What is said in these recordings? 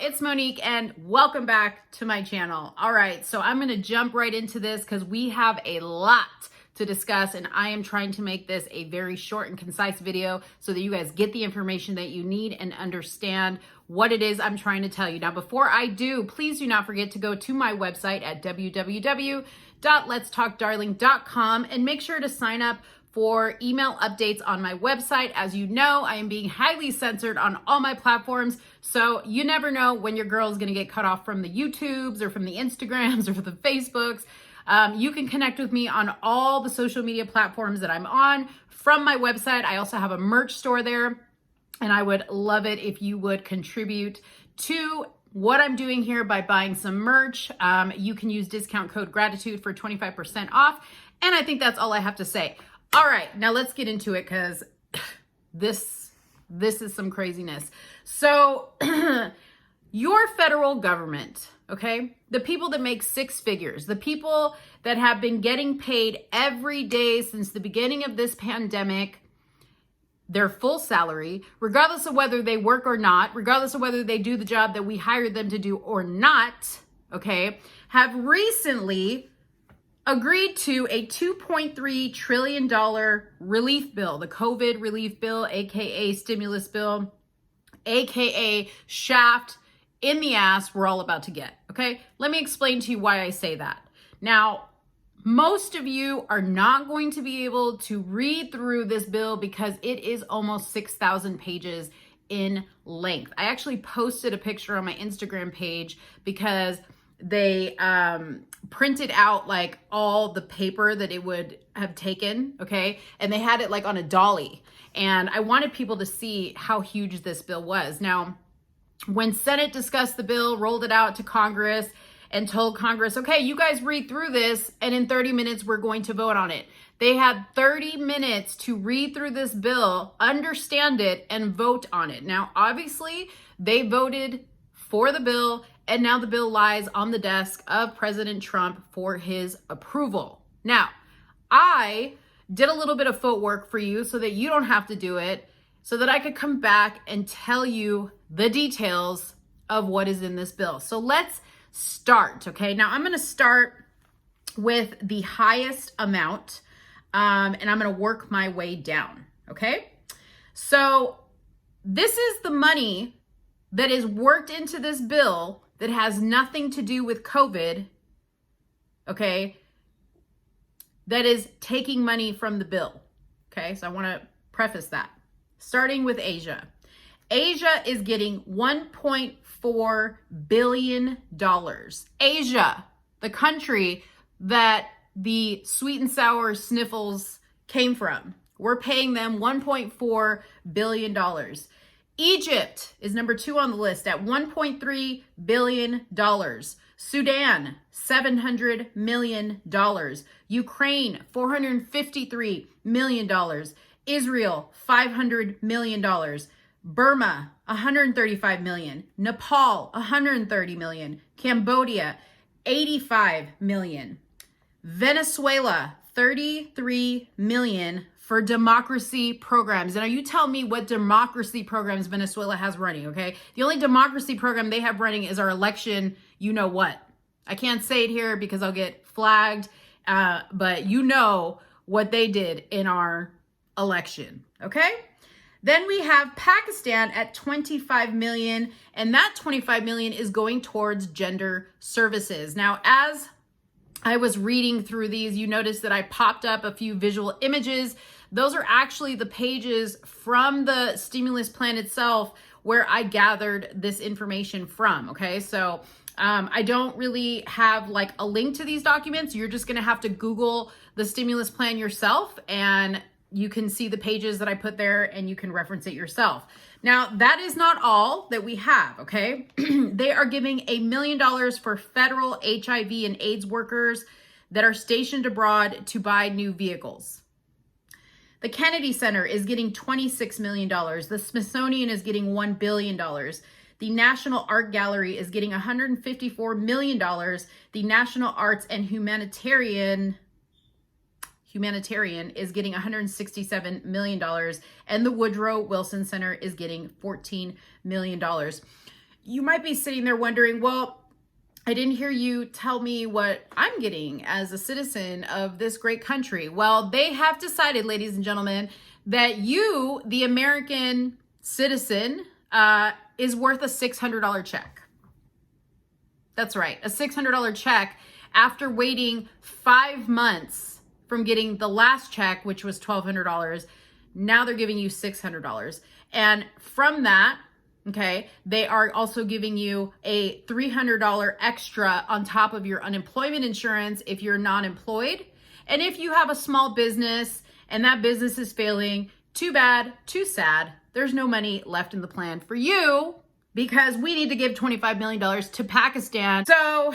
it's Monique and welcome back to my channel. All right, so I'm gonna jump right into this because we have a lot to discuss and I am trying to make this a very short and concise video so that you guys get the information that you need and understand what it is I'm trying to tell you. Now, before I do, please do not forget to go to my website at www.letstalkdarling.com and make sure to sign up for email updates on my website. As you know, I am being highly censored on all my platforms, so you never know when your girl is gonna get cut off from the YouTubes or from the Instagrams or from the Facebooks. You can connect with me on all the social media platforms that I'm on from my website. I also have a merch store there, and I would love it if you would contribute to what I'm doing here by buying some merch. You can use discount code gratitude for 25% off, and I think that's all I have to say. All right, now let's get into it because this is some craziness. So your federal government, okay, the people that make six figures, the people that have been getting paid every day since the beginning of this pandemic, their full salary, regardless of whether they work or not, regardless of whether they do the job that we hired them to do or not, okay, have recently agreed to a $2.3 trillion relief bill, the COVID relief bill, AKA stimulus bill, AKA shaft in the ass we're all about to get, okay? Let me explain to you why I say that. Now, most of you are not going to be able to read through this bill because it is almost 6,000 pages in length. I actually posted a picture on my Instagram page because they printed out like all the paper that it would have taken, okay? And they had it like on a dolly. And I wanted people to see how huge this bill was. Now, when Senate discussed the bill, rolled it out to Congress and told Congress, okay, you guys read through this and in 30 minutes, we're going to vote on it. They had 30 minutes to read through this bill, understand it, and vote on it. Now, obviously, they voted for the bill, and now the bill lies on the desk of President Trump for his approval. Now, I did a little bit of footwork for you so that you don't have to do it, so that I could come back and tell you the details of what is in this bill. So let's start, okay? Now, I'm gonna start with the highest amount, and I'm gonna work my way down, okay? So this is the money that is worked into this bill that has nothing to do with COVID, okay, that is taking money from the bill, okay? So I wanna preface that. Starting with Asia. Asia is getting $1.4 billion. Asia, the country that the sweet and sour sniffles came from. We're paying them $1.4 billion. Egypt is number 2 on the list at $1.3 billion. Sudan, $700 million. Ukraine, $453 million. Israel, $500 million. Burma, $135 million. Nepal, $130 million. Cambodia, $85 million. Venezuela, $33 million for democracy programs. Now you tell me what democracy programs Venezuela has running, okay? The only democracy program they have running is our election, you know what. I can't say it here because I'll get flagged, but you know what they did in our election, okay? Then we have Pakistan at $25 million, and that $25 million is going towards gender services. Now, as I was reading through these, you notice that I popped up a few visual images. Those are actually the pages from the stimulus plan itself where I gathered this information from, okay? So I don't really have like a link to these documents. You're just gonna have to Google the stimulus plan yourself and you can see the pages that I put there and you can reference it yourself. Now, that is not all that we have, okay? They are giving $1 million for federal HIV and AIDS workers that are stationed abroad to buy new vehicles. The Kennedy Center is getting $26 million. The Smithsonian is getting $1 billion. The National Art Gallery is getting $154 million. The National Arts and Humanitarian is getting $167 million. And the Woodrow Wilson Center is getting $14 million. you might be sitting there wondering, well, I didn't hear you tell me what I'm getting as a citizen of this great country. Well, they have decided, ladies and gentlemen, that you, the American citizen, is worth a $600 check. That's right, a $600 check after waiting 5 months from getting the last check, which was $1,200. Now they're giving you $600. And from that, okay, they are also giving you a $300 extra on top of your unemployment insurance if you're not employed. And if you have a small business and that business is failing, too bad, too sad. There's no money left in the plan for you because we need to give $25 million to Pakistan. So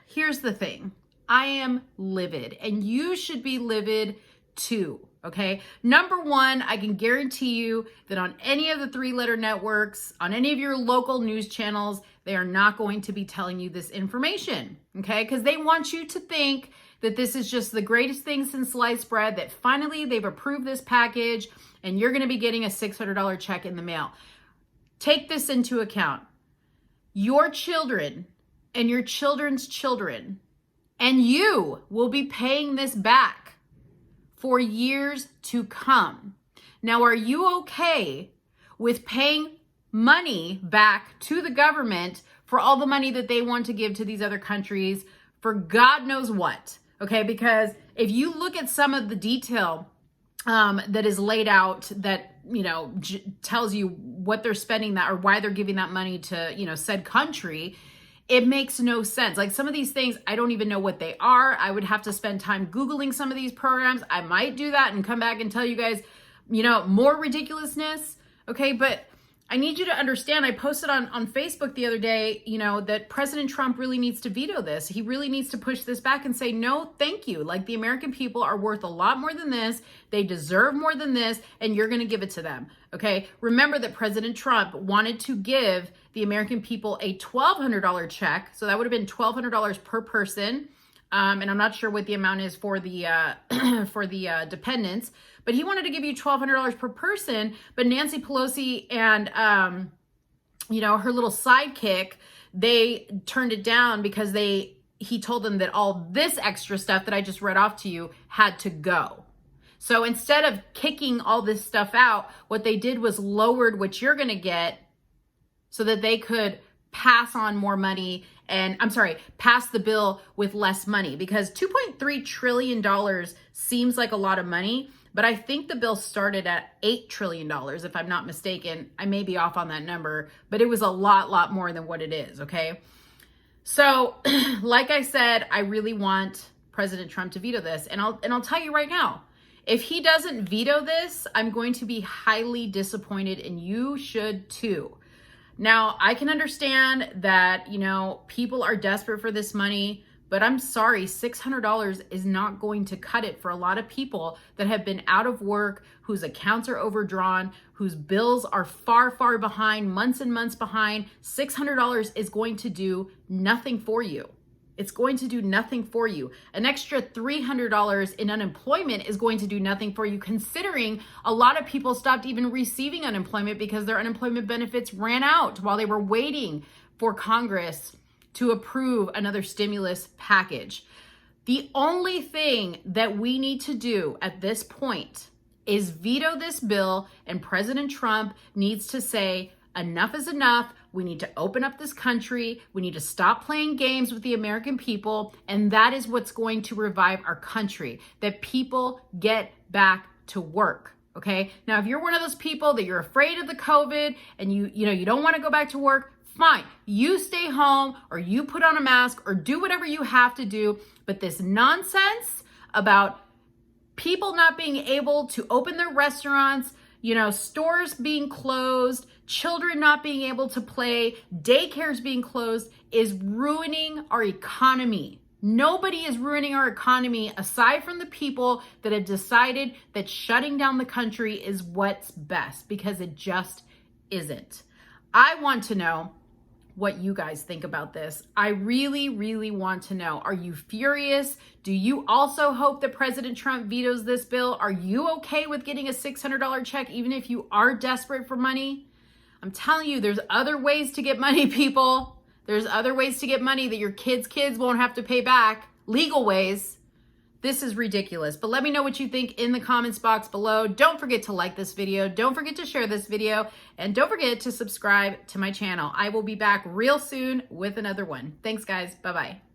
here's the thing. I am livid, and you should be livid too. Okay. Number one, I can guarantee you that on any of the 3-letter networks, on any of your local news channels, they are not going to be telling you this information. Okay. Because they want you to think that this is just the greatest thing since sliced bread, that finally they've approved this package and you're going to be getting a $600 check in the mail. Take this into account. Your children and your children's children and you will be paying this back for years to come. Now, are you okay with paying money back to the government for all the money that they want to give to these other countries for God knows what? Okay, because if you look at some of the detail that is laid out that, tells you what they're spending that or why they're giving that money to, said country, it makes no sense. Like some of these things, I don't even know what they are. I would have to spend time Googling some of these programs. I might do that and come back and tell you guys, more ridiculousness. Okay, but I need you to understand, I posted on Facebook the other day, that President Trump really needs to veto this. He really needs to push this back and say, no, thank you. Like the American people are worth a lot more than this. They deserve more than this, and you're going to give it to them. Okay. Remember that President Trump wanted to give the American people a $1,200 check. So that would have been $1,200 per person. And I'm not sure what the amount is for the dependents, but he wanted to give you $1,200 per person. But Nancy Pelosi and her little sidekick, they turned it down because he told them that all this extra stuff that I just read off to you had to go. So instead of kicking all this stuff out, what they did was lowered what you're going to get so that they could pass on more money pass the bill with less money, because $2.3 trillion seems like a lot of money, but I think the bill started at $8 trillion, if I'm not mistaken. I may be off on that number, but it was a lot more than what it is, okay? So, like I said, I really want President Trump to veto this, and I'll tell you right now, if he doesn't veto this, I'm going to be highly disappointed, and you should too. Now, I can understand that, people are desperate for this money, but I'm sorry, $600 is not going to cut it for a lot of people that have been out of work, whose accounts are overdrawn, whose bills are far behind, months and months behind. $600 is going to do nothing for you. It's going to do nothing for you. An extra $300 in unemployment is going to do nothing for you, considering a lot of people stopped even receiving unemployment because their unemployment benefits ran out while they were waiting for Congress to approve another stimulus package. The only thing that we need to do at this point is veto this bill, and President Trump needs to say, enough is enough. We need to open up this country. We need to stop playing games with the American people. And that is what's going to revive our country, that people get back to work. Okay. Now, if you're one of those people that you're afraid of the COVID and you don't want to go back to work, fine. You stay home or you put on a mask or do whatever you have to do. But this nonsense about people not being able to open their restaurants, stores being closed, children not being able to play, daycares being closed, is ruining our economy. Nobody is ruining our economy aside from the people that have decided that shutting down the country is what's best, because it just isn't. I want to know what you guys think about this. I really want to know. Are you furious? Do you also hope that President Trump vetoes this bill? Are you okay with getting a $600 check even if you are desperate for money? I'm telling you, there's other ways to get money, people. There's other ways to get money that your kids' won't have to pay back. Legal ways. This is ridiculous. But let me know what you think in the comments box below. Don't forget to like this video. Don't forget to share this video. And don't forget to subscribe to my channel. I will be back real soon with another one. Thanks, guys. Bye-bye.